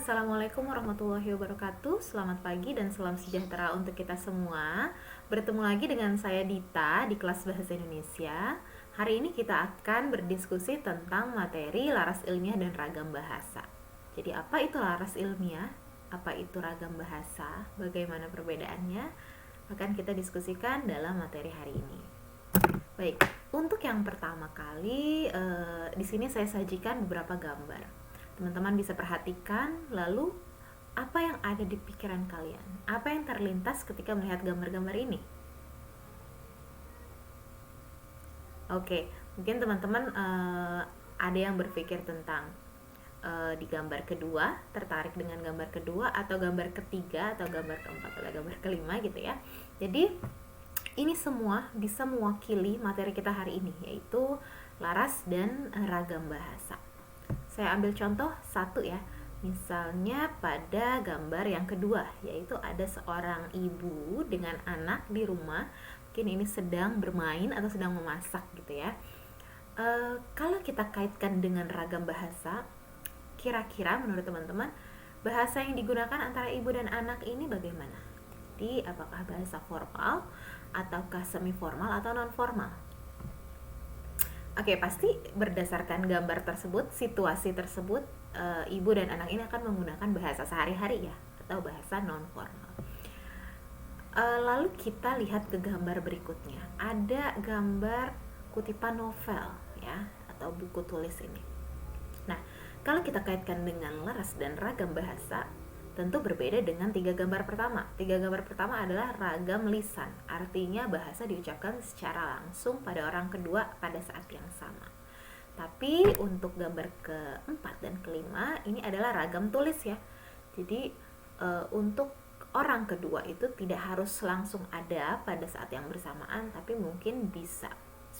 Assalamualaikum warahmatullahi wabarakatuh. Selamat pagi dan salam sejahtera untuk kita semua. Bertemu lagi dengan saya Dita di kelas Bahasa Indonesia. Hari ini kita akan berdiskusi tentang materi laras ilmiah dan ragam bahasa. Jadi apa itu laras ilmiah? Apa itu ragam bahasa? Bagaimana perbedaannya? Akan kita diskusikan dalam materi hari ini. Baik, untuk yang pertama kali di sini saya sajikan beberapa gambar. Teman-teman bisa perhatikan, lalu apa yang ada di pikiran kalian? Apa yang terlintas ketika melihat gambar-gambar ini? Oke, mungkin teman-teman ada yang berpikir tentang di gambar kedua, tertarik dengan gambar kedua atau gambar ketiga atau gambar keempat atau gambar kelima gitu ya. Jadi ini semua bisa mewakili materi kita hari ini, yaitu laras dan ragam bahasa. Saya ambil contoh satu ya. Misalnya pada gambar yang kedua, yaitu ada seorang ibu dengan anak di rumah. Mungkin ini sedang bermain atau sedang memasak gitu ya. Kalau kita kaitkan dengan ragam bahasa, kira-kira menurut teman-teman bahasa yang digunakan antara ibu dan anak ini bagaimana? Jadi apakah bahasa formal ataukah semi formal atau non formal? Oke, pasti berdasarkan gambar tersebut, situasi tersebut, ibu dan anak ini akan menggunakan bahasa sehari-hari ya, atau bahasa non formal. Lalu kita lihat ke gambar berikutnya. Ada gambar kutipan novel ya, atau buku tulis ini. Nah, kalau kita kaitkan dengan laras dan ragam bahasa, tentu berbeda dengan tiga gambar pertama. Tiga gambar pertama adalah ragam lisan, artinya bahasa diucapkan secara langsung pada orang kedua pada saat yang sama. Tapi untuk gambar keempat dan kelima ini adalah ragam tulis ya. Jadi untuk orang kedua itu tidak harus langsung ada pada saat yang bersamaan, tapi mungkin bisa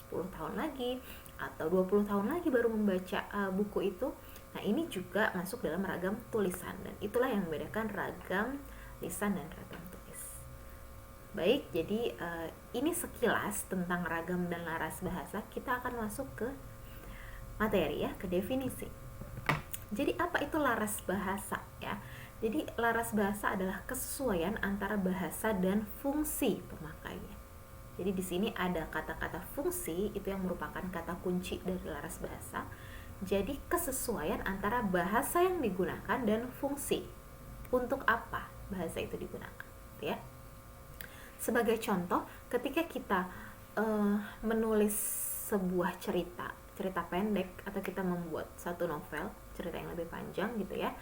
10 tahun lagi atau 20 tahun lagi baru membaca buku itu. Nah, ini juga masuk dalam ragam tulisan, dan itulah yang membedakan ragam lisan dan ragam tulis. Baik, jadi ini sekilas tentang ragam dan laras bahasa. Kita akan masuk ke materi ya, ke definisi. Jadi apa itu laras bahasa ya? Jadi laras bahasa adalah kesesuaian antara bahasa dan fungsi pemakainya. Jadi di sini ada kata-kata fungsi, itu yang merupakan kata kunci dari laras bahasa. Jadi kesesuaian antara bahasa yang digunakan dan fungsi. Untuk apa bahasa itu digunakan, ya? Sebagai contoh, ketika kita menulis sebuah cerita pendek, atau kita membuat satu novel, cerita yang lebih panjang gitu ya,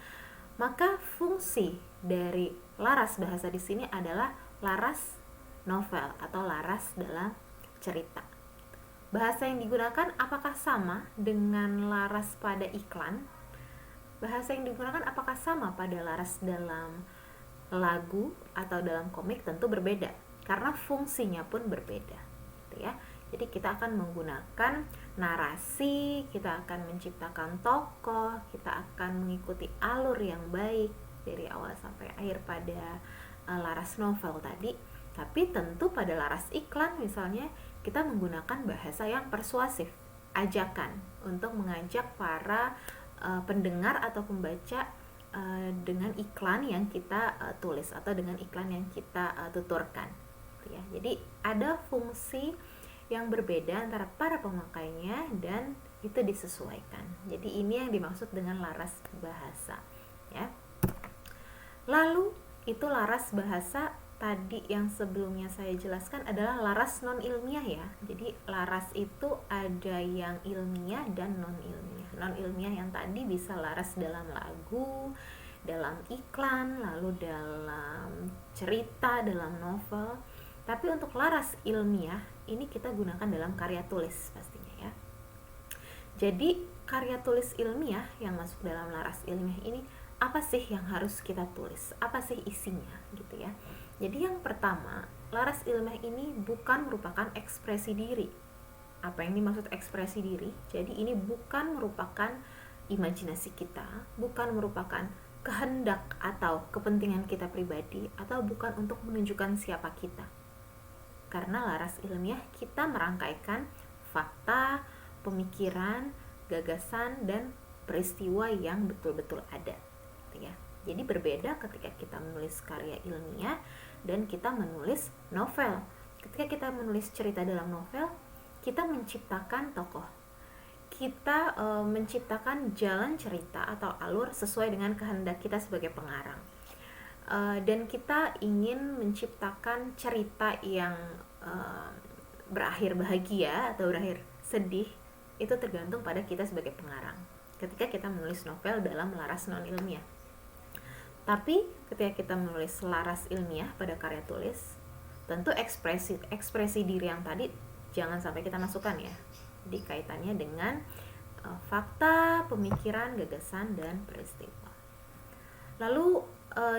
maka fungsi dari laras bahasa di sini adalah laras novel atau laras dalam cerita. Bahasa yang digunakan apakah sama dengan laras pada iklan? Bahasa yang digunakan apakah sama pada laras dalam lagu atau dalam komik? Tentu berbeda, karena fungsinya pun berbeda, gitu ya. Jadi kita akan menggunakan narasi, kita akan menciptakan tokoh, kita akan mengikuti alur yang baik dari awal sampai akhir pada laras novel tadi. Tapi tentu pada laras iklan misalnya, kita menggunakan bahasa yang persuasif, ajakan untuk mengajak para pendengar atau pembaca dengan iklan yang kita tulis atau dengan iklan yang kita tuturkan, ya. Jadi ada fungsi yang berbeda antara para pemakainya dan itu disesuaikan. Jadi ini yang dimaksud dengan laras bahasa, ya. Lalu itu laras bahasa tadi yang sebelumnya saya jelaskan adalah laras non ilmiah ya. Jadi laras itu ada yang ilmiah dan non ilmiah. Non ilmiah yang tadi bisa laras dalam lagu, dalam iklan, lalu dalam cerita, dalam novel. Tapi untuk laras ilmiah ini kita gunakan dalam karya tulis pastinya ya. Jadi karya tulis ilmiah yang masuk dalam laras ilmiah ini, apa sih yang harus kita tulis? Apa sih isinya gitu ya. Jadi yang pertama, laras ilmiah ini bukan merupakan ekspresi diri. Apa yang dimaksud ekspresi diri? Jadi ini bukan merupakan imajinasi kita, bukan merupakan kehendak atau kepentingan kita pribadi, atau bukan untuk menunjukkan siapa kita. Karena laras ilmiah kita merangkaikan fakta, pemikiran, gagasan, dan peristiwa yang betul-betul ada, gitu ya. Jadi berbeda ketika kita menulis karya ilmiah dan kita menulis novel. Ketika kita menulis cerita dalam novel, kita menciptakan tokoh, kita menciptakan jalan cerita atau alur sesuai dengan kehendak kita sebagai pengarang, dan kita ingin menciptakan cerita yang berakhir bahagia atau berakhir sedih. Itu tergantung pada kita sebagai pengarang ketika kita menulis novel dalam laras non ilmiah. Tapi ketika kita menulis laras ilmiah pada karya tulis, tentu ekspresi diri yang tadi jangan sampai kita masukkan ya. Jadi kaitannya dengan fakta, pemikiran, gagasan, dan peristiwa. Lalu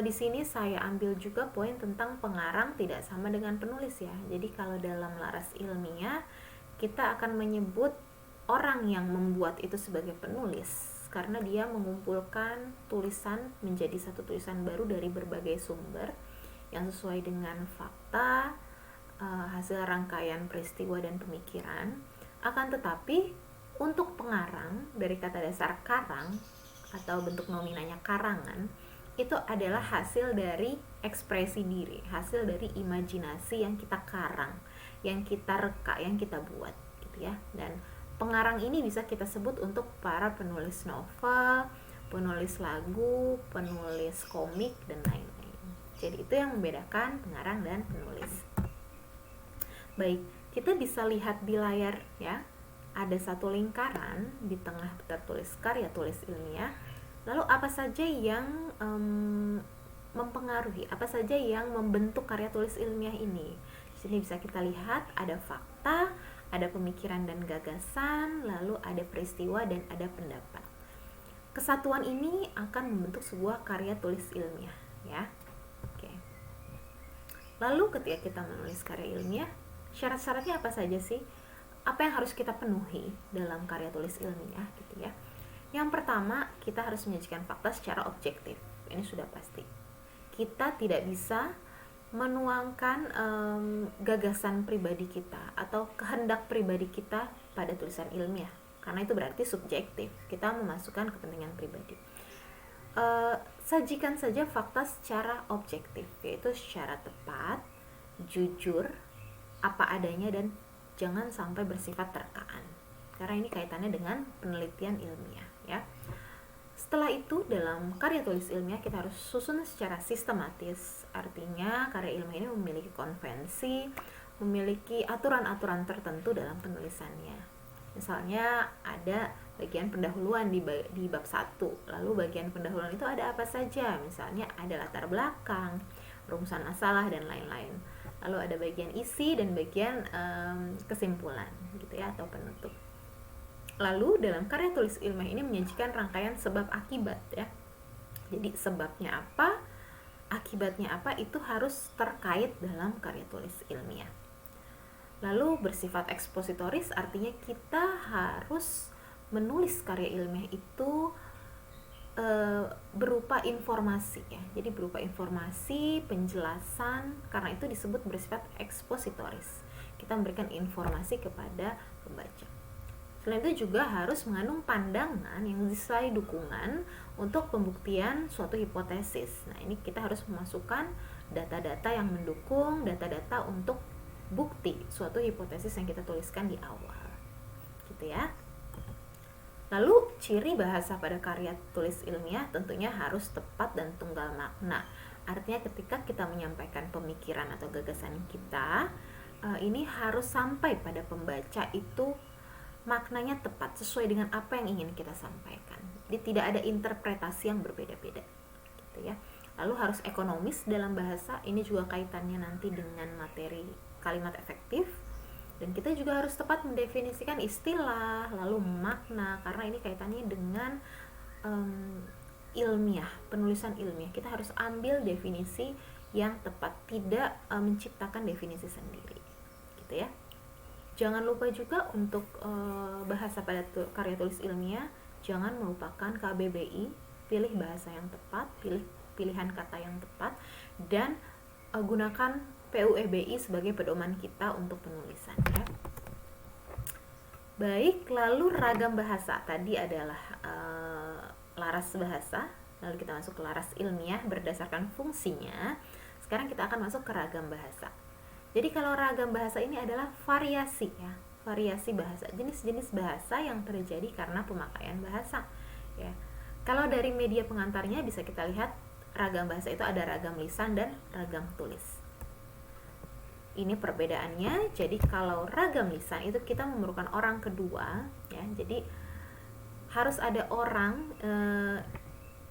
di sini saya ambil juga poin tentang pengarang tidak sama dengan penulis ya. Jadi kalau dalam laras ilmiah kita akan menyebut orang yang membuat itu sebagai penulis karena dia mengumpulkan tulisan menjadi satu tulisan baru dari berbagai sumber yang sesuai dengan fakta, hasil rangkaian peristiwa dan pemikiran. Akan tetapi untuk pengarang, dari kata dasar karang atau bentuk nominanya karangan, itu adalah hasil dari ekspresi diri, hasil dari imajinasi yang kita karang, yang kita reka, yang kita buat gitu ya. Dan pengarang ini bisa kita sebut untuk para penulis novel, penulis lagu, penulis komik, dan lain-lain. Jadi itu yang membedakan pengarang dan penulis. Baik, kita bisa lihat di layar ya, ada satu lingkaran di tengah tertulis karya tulis ilmiah. Lalu apa saja yang mempengaruhi, apa saja yang membentuk karya tulis ilmiah ini? Di sini bisa kita lihat ada fakta, ada pemikiran dan gagasan, lalu ada peristiwa dan ada pendapat. Kesatuan ini akan membentuk sebuah karya tulis ilmiah ya. Oke. Lalu ketika kita menulis karya ilmiah, syarat-syaratnya apa saja sih? Apa yang harus kita penuhi dalam karya tulis ilmiah gitu ya? Yang pertama, kita harus menyajikan fakta secara objektif. Ini sudah pasti. Kita tidak bisa menuangkan gagasan pribadi kita atau kehendak pribadi kita pada tulisan ilmiah, karena itu berarti subjektif, kita memasukkan kepentingan pribadi. Sajikan saja fakta secara objektif, yaitu secara tepat, jujur, apa adanya, dan jangan sampai bersifat terkaan, karena ini kaitannya dengan penelitian ilmiah ya. Setelah itu dalam karya tulis ilmiah kita harus susun secara sistematis. Artinya karya ilmiah ini memiliki konvensi, memiliki aturan-aturan tertentu dalam penulisannya. Misalnya ada bagian pendahuluan di bab 1. Lalu bagian pendahuluan itu ada apa saja? Misalnya ada latar belakang, rumusan masalah, dan lain-lain. Lalu ada bagian isi dan bagian kesimpulan gitu ya, atau penutup. Lalu dalam karya tulis ilmiah ini menyajikan rangkaian sebab akibat ya. Jadi sebabnya apa, akibatnya apa, itu harus terkait dalam karya tulis ilmiah. Lalu bersifat ekspositoris, artinya kita harus menulis karya ilmiah itu berupa informasi ya. Jadi berupa informasi, penjelasan, karena itu disebut bersifat ekspositoris. Kita memberikan informasi kepada pembaca. Selain itu juga harus mengandung pandangan yang sesuai dukungan untuk pembuktian suatu hipotesis. Nah, ini kita harus memasukkan data-data yang mendukung, data-data untuk bukti suatu hipotesis yang kita tuliskan di awal. Gitu ya. Lalu ciri bahasa pada karya tulis ilmiah tentunya harus tepat dan tunggal makna. Artinya ketika kita menyampaikan pemikiran atau gagasan kita, ini harus sampai pada pembaca itu maknanya tepat sesuai dengan apa yang ingin kita sampaikan. Jadi tidak ada interpretasi yang berbeda-beda gitu ya. Lalu harus ekonomis dalam bahasa, ini juga kaitannya nanti dengan materi kalimat efektif. Dan kita juga harus tepat mendefinisikan istilah, lalu makna, karena ini kaitannya dengan ilmiah, penulisan ilmiah. Kita harus ambil definisi yang tepat, tidak menciptakan definisi sendiri gitu ya. Jangan lupa juga untuk bahasa pada karya tulis ilmiah, jangan melupakan KBBI, pilih bahasa yang tepat, pilih pilihan kata yang tepat, dan gunakan PUEBI sebagai pedoman kita untuk penulisan ya. Baik, lalu ragam bahasa tadi adalah laras bahasa lalu kita masuk ke laras ilmiah berdasarkan fungsinya. Sekarang kita akan masuk ke ragam bahasa. Jadi kalau ragam bahasa ini adalah variasi ya, variasi bahasa, jenis-jenis bahasa yang terjadi karena pemakaian bahasa ya. Kalau dari media pengantarnya bisa kita lihat ragam bahasa itu ada ragam lisan dan ragam tulis. Ini perbedaannya. Jadi kalau ragam lisan itu kita memerlukan orang kedua ya. Jadi harus ada orang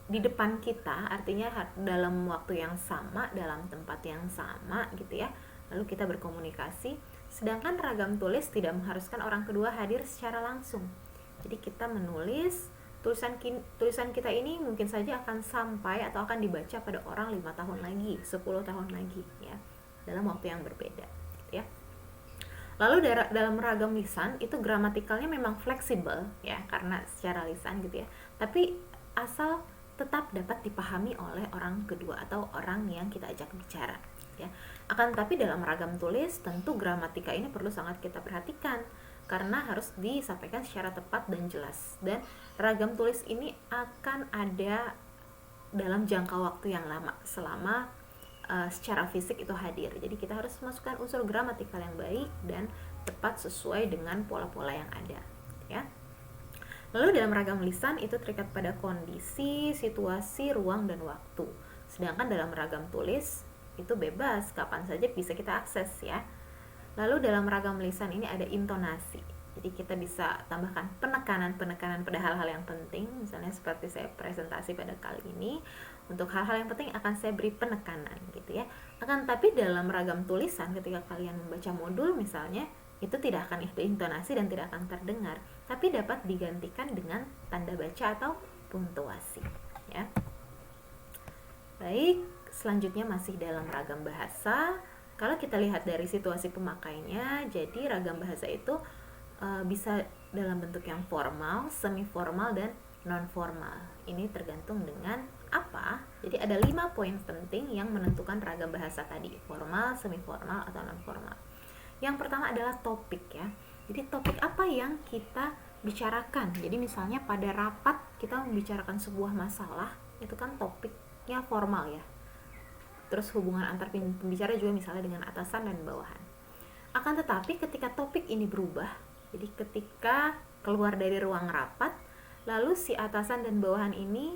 di depan kita, artinya dalam waktu yang sama, dalam tempat yang sama gitu ya. Lalu kita berkomunikasi. Sedangkan ragam tulis tidak mengharuskan orang kedua hadir secara langsung. Jadi kita menulis, tulisan kita ini mungkin saja akan sampai atau akan dibaca pada orang 5 tahun lagi, 10 tahun lagi ya, dalam waktu yang berbeda gitu ya. Lalu dalam ragam lisan itu gramatikalnya memang fleksibel ya, karena secara lisan gitu ya. Tapi asal tetap dapat dipahami oleh orang kedua atau orang yang kita ajak bicara ya. Akan tetapi dalam ragam tulis tentu gramatika ini perlu sangat kita perhatikan karena harus disampaikan secara tepat dan jelas, dan ragam tulis ini akan ada dalam jangka waktu yang lama selama secara fisik itu hadir. Jadi kita harus masukkan unsur gramatikal yang baik dan tepat sesuai dengan pola-pola yang ada ya. Lalu dalam ragam lisan itu terikat pada kondisi, situasi, ruang, dan waktu. Sedangkan dalam ragam tulis itu bebas, kapan saja bisa kita akses ya. Lalu dalam ragam lisan ini ada intonasi. Jadi kita bisa tambahkan penekanan-penekanan pada hal-hal yang penting. Misalnya seperti saya presentasi pada kali ini, untuk hal-hal yang penting akan saya beri penekanan gitu ya. Akan tapi dalam ragam tulisan ketika kalian membaca modul misalnya, itu tidak akan ada intonasi dan tidak akan terdengar, tapi dapat digantikan dengan tanda baca atau puntuasi ya. Baik, selanjutnya masih dalam ragam bahasa. Kalau kita lihat dari situasi pemakainya, jadi ragam bahasa itu bisa dalam bentuk yang formal, semi formal, dan non formal. Ini tergantung dengan apa. Jadi ada 5 poin penting yang menentukan ragam bahasa tadi, formal, semi formal, atau non formal. Yang pertama adalah topik ya. Jadi topik apa yang kita bicarakan. Jadi misalnya pada rapat kita membicarakan sebuah masalah, itu kan topiknya formal ya. Terus hubungan antar pembicara juga misalnya dengan atasan dan bawahan. Akan tetapi ketika topik ini berubah, jadi ketika keluar dari ruang rapat, lalu si atasan dan bawahan ini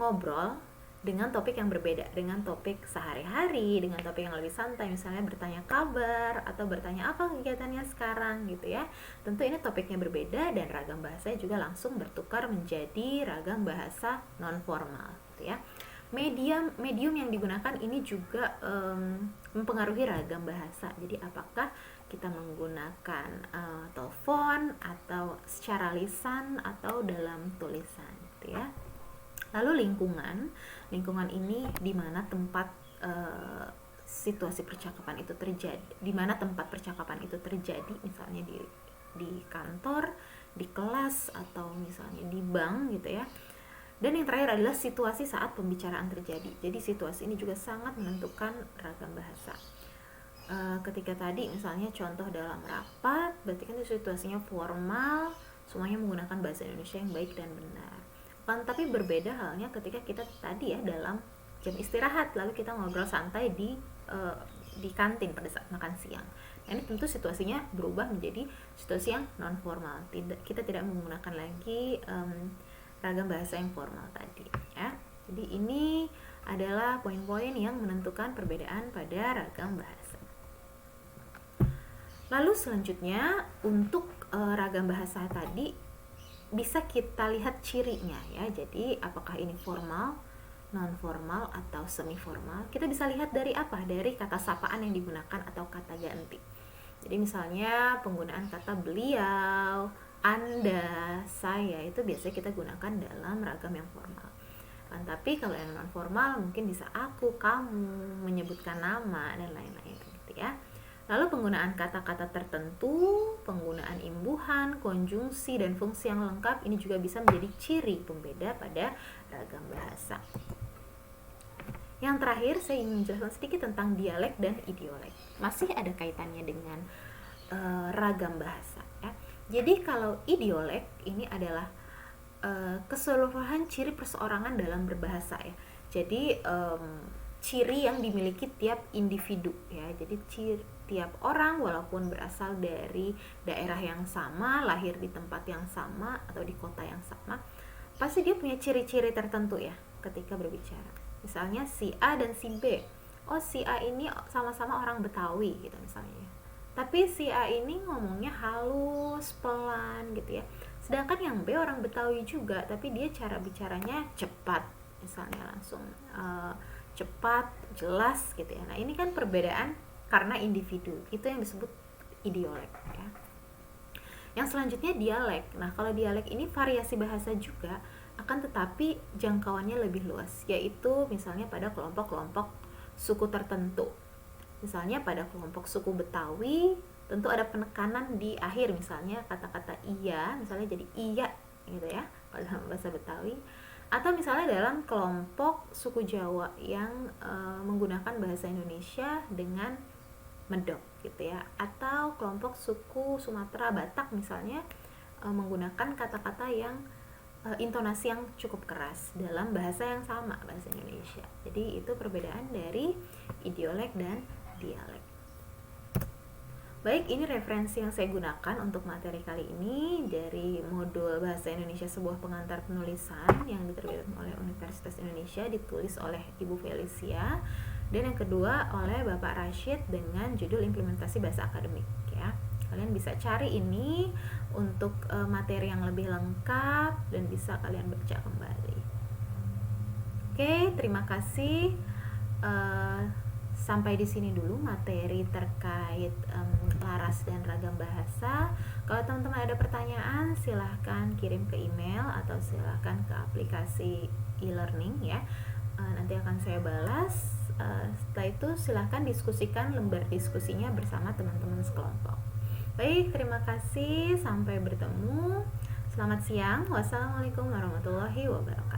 ngobrol dengan topik yang berbeda, dengan topik sehari-hari, dengan topik yang lebih santai, misalnya bertanya kabar atau bertanya apa kegiatannya sekarang gitu ya. Tentu ini topiknya berbeda dan ragam bahasanya juga langsung bertukar menjadi ragam bahasa non formal gitu ya. Medium yang digunakan ini juga mempengaruhi ragam bahasa. Jadi apakah kita menggunakan telepon atau secara lisan atau dalam tulisan gitu ya. Lalu lingkungan ini di mana tempat situasi percakapan itu terjadi, di mana tempat percakapan itu terjadi, misalnya di kantor, di kelas, atau misalnya di bank gitu ya. Dan yang terakhir adalah situasi saat pembicaraan terjadi. Jadi situasi ini juga sangat menentukan ragam bahasa. Ketika tadi misalnya contoh dalam rapat, berarti kan situasinya formal, semuanya menggunakan bahasa Indonesia yang baik dan benar. Tapi berbeda halnya ketika kita tadi ya dalam jam istirahat, lalu kita ngobrol santai di kantin pada saat makan siang. Nah, ini tentu situasinya berubah menjadi situasi yang non formal. Kita tidak menggunakan lagi ragam bahasa yang formal tadi ya. Jadi ini adalah poin-poin yang menentukan perbedaan pada ragam bahasa. Lalu selanjutnya untuk ragam bahasa tadi bisa kita lihat cirinya ya. Jadi apakah ini formal, non formal, atau semi formal? Kita bisa lihat dari apa? Dari kata sapaan yang digunakan atau kata ganti. Jadi misalnya penggunaan kata beliau, Anda, saya, itu biasanya kita gunakan dalam ragam yang formal. Tapi kalau yang non formal mungkin bisa aku, kamu, menyebutkan nama dan lain-lain gitu ya. Lalu penggunaan kata-kata tertentu, penggunaan imbuhan, konjungsi, dan fungsi yang lengkap ini juga bisa menjadi ciri pembeda pada ragam bahasa. Yang terakhir saya ingin menjelaskan sedikit tentang dialek dan idiolek. Masih ada kaitannya dengan ragam bahasa ya. Jadi kalau idiolek ini adalah keseluruhan ciri perseorangan dalam berbahasa ya. Jadi ciri yang dimiliki tiap individu ya. Jadi tiap orang walaupun berasal dari daerah yang sama, lahir di tempat yang sama atau di kota yang sama, pasti dia punya ciri-ciri tertentu ya ketika berbicara. Misalnya si A dan si B. Oh, si A ini sama-sama orang Betawi gitu misalnya. Tapi si A ini ngomongnya halus, pelan gitu ya. Sedangkan yang B orang Betawi juga, tapi dia cara bicaranya cepat, misalnya langsung cepat, jelas gitu ya. Nah, ini kan perbedaan karena individu. Itu yang disebut idiolek ya. Yang selanjutnya dialek. Nah, kalau dialek ini variasi bahasa juga, akan tetapi jangkauannya lebih luas, yaitu misalnya pada kelompok-kelompok suku tertentu. Misalnya pada kelompok suku Betawi, tentu ada penekanan di akhir, misalnya kata-kata iya, misalnya jadi iya gitu ya, kalau dalam bahasa Betawi. Atau misalnya dalam kelompok suku Jawa yang menggunakan bahasa Indonesia dengan medok gitu ya. Atau kelompok suku Sumatera Batak misalnya menggunakan kata-kata yang intonasi yang cukup keras dalam bahasa yang sama, bahasa Indonesia. Jadi itu perbedaan dari idiolek dan dialek. Baik, ini referensi yang saya gunakan untuk materi kali ini dari modul Bahasa Indonesia Sebuah Pengantar Penulisan yang diterbitkan oleh Universitas Indonesia, ditulis oleh Ibu Felicia, dan yang kedua oleh Bapak Rashid dengan judul Implementasi Bahasa Akademik ya. Kalian bisa cari ini untuk materi yang lebih lengkap dan bisa kalian baca kembali. Oke, terima kasih. Sampai di sini dulu materi terkait laras dan ragam bahasa. Kalau teman-teman ada pertanyaan, silahkan kirim ke email atau silahkan ke aplikasi e-learning ya. Nanti akan saya balas. Setelah itu silahkan diskusikan lembar diskusinya bersama teman-teman sekelompok. Baik, terima kasih. Sampai bertemu. Selamat siang. Wassalamualaikum warahmatullahi wabarakatuh.